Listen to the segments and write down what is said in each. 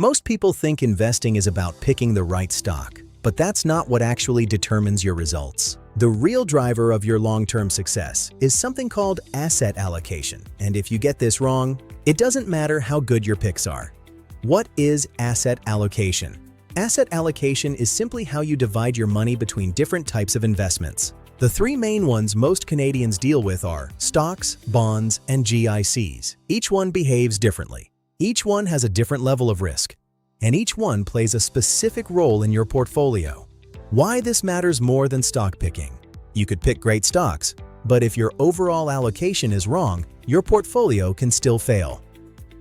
Most people think investing is about picking the right stock, but that's not what actually determines your results. The real driver of your long-term success is something called asset allocation, and if you get this wrong, it doesn't matter how good your picks are. What is asset allocation? Asset allocation is simply how you divide your money between different types of investments. The three main ones most Canadians deal with are stocks, bonds, and GICs. Each one behaves differently. Each one has a different level of risk, and each one plays a specific role in your portfolio. Why this matters more than stock picking? You could pick great stocks, but if your overall allocation is wrong, your portfolio can still fail.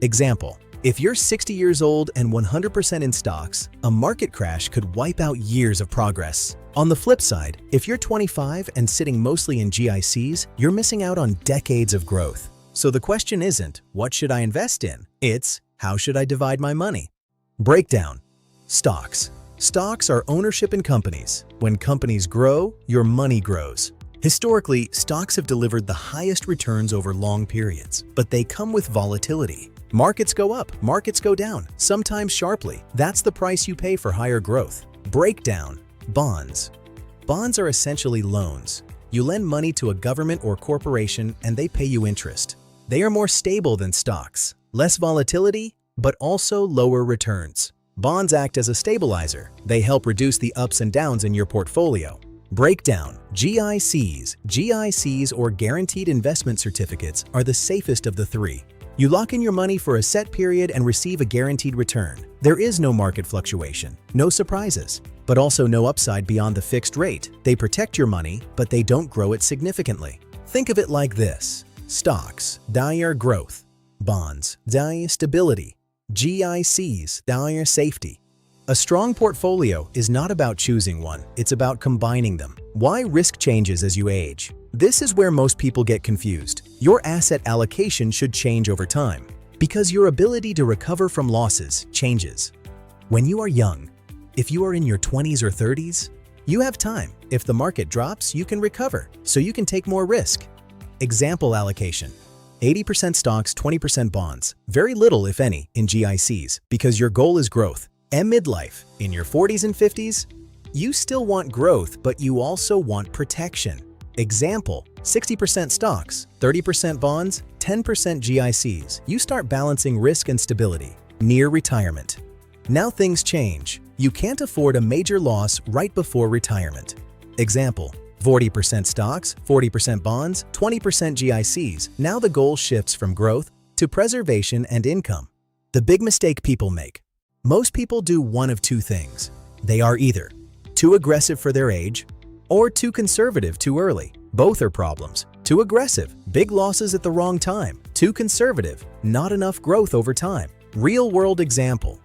Example: if you're 60 years old and 100% in stocks, a market crash could wipe out years of progress. On the flip side, if you're 25 and sitting mostly in GICs, you're missing out on decades of growth. So the question isn't, what should I invest in? It's, how should I divide my money? Breakdown. Stocks. Stocks are ownership in companies. When companies grow, your money grows. Historically, stocks have delivered the highest returns over long periods, but they come with volatility. Markets go up, markets go down, sometimes sharply. That's the price you pay for higher growth. Breakdown. Bonds. Bonds are essentially loans. You lend money to a government or corporation and they pay you interest. They are more stable than stocks. Less volatility, but also lower returns. Bonds act as a stabilizer. They help reduce the ups and downs in your portfolio. Breakdown. GICs. GICs, or Guaranteed Investment Certificates, are the safest of the three. You lock in your money for a set period and receive a guaranteed return. There is no market fluctuation, no surprises, but also no upside beyond the fixed rate. They protect your money, but they don't grow it significantly. Think of it like this. Stocks, dire growth. Bonds, dire stability. GICs, dire safety. A strong portfolio is not about choosing one, it's about combining them. Why risk changes as you age? This is where most people get confused. Your asset allocation should change over time, because your ability to recover from losses changes. When you are young, if you are in your 20s or 30s, you have time. If the market drops, you can recover, so you can take more risk. Example allocation. 80% stocks, 20% bonds. Very little, if any, in GICs, because your goal is growth. And midlife, in your 40s and 50s, you still want growth, but you also want protection. Example: 60% stocks, 30% bonds, 10% GICs. You start balancing risk and stability near retirement. Now things change. You can't afford a major loss right before retirement. Example: 40% stocks, 40% bonds, 20% GICs. Now the goal shifts from growth to preservation and income. The big mistake people make. Most people do one of two things. They are either too aggressive for their age or too conservative too early. Both are problems. Too aggressive, big losses at the wrong time. Too conservative, not enough growth over time. Real-world example.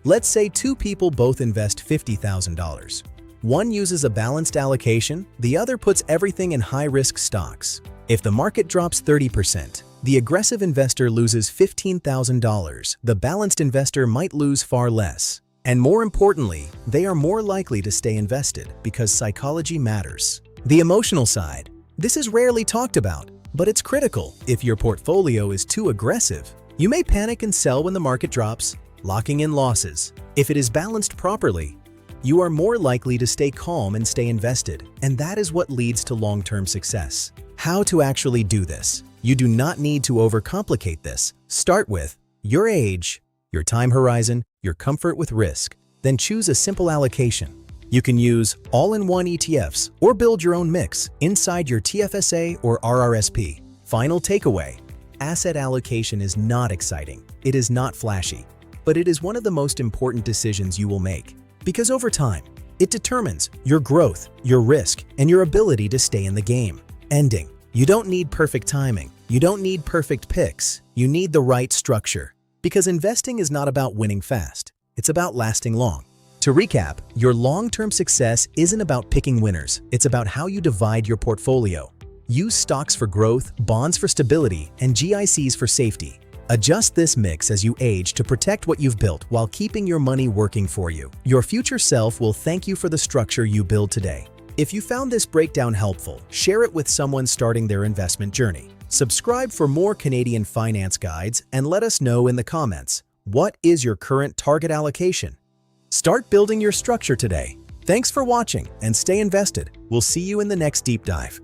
Let's say two people both invest $50,000. One uses a balanced allocation, the other puts everything in high-risk stocks. If the market drops 30%, the aggressive investor loses $15,000. The balanced investor might lose far less. And more importantly, they are more likely to stay invested because psychology matters. The emotional side. This is rarely talked about, but it's critical. If your portfolio is too aggressive, you may panic and sell when the market drops, locking in losses. If it is balanced properly, you are more likely to stay calm and stay invested, and that is what leads to long-term success. How to actually do this? You do not need to overcomplicate this. Start with your age, your time horizon, your comfort with risk. Then choose a simple allocation. You can use all-in-one ETFs or build your own mix inside your TFSA or RRSP. Final takeaway: asset allocation is not exciting. It is not flashy, but it is one of the most important decisions you will make. Because over time, it determines your growth, your risk, and your ability to stay in the game. Ending. You don't need perfect timing. You don't need perfect picks. You need the right structure. Because investing is not about winning fast. It's about lasting long. To recap, your long-term success isn't about picking winners. It's about how you divide your portfolio. Use stocks for growth, bonds for stability, and GICs for safety. Adjust this mix as you age to protect what you've built while keeping your money working for you. Your future self will thank you for the structure you build today. If you found this breakdown helpful, share it with someone starting their investment journey. Subscribe for more Canadian finance guides and let us know in the comments What is your current target allocation? Start building your structure today. Thanks for watching and stay invested. We'll see you in the next deep dive.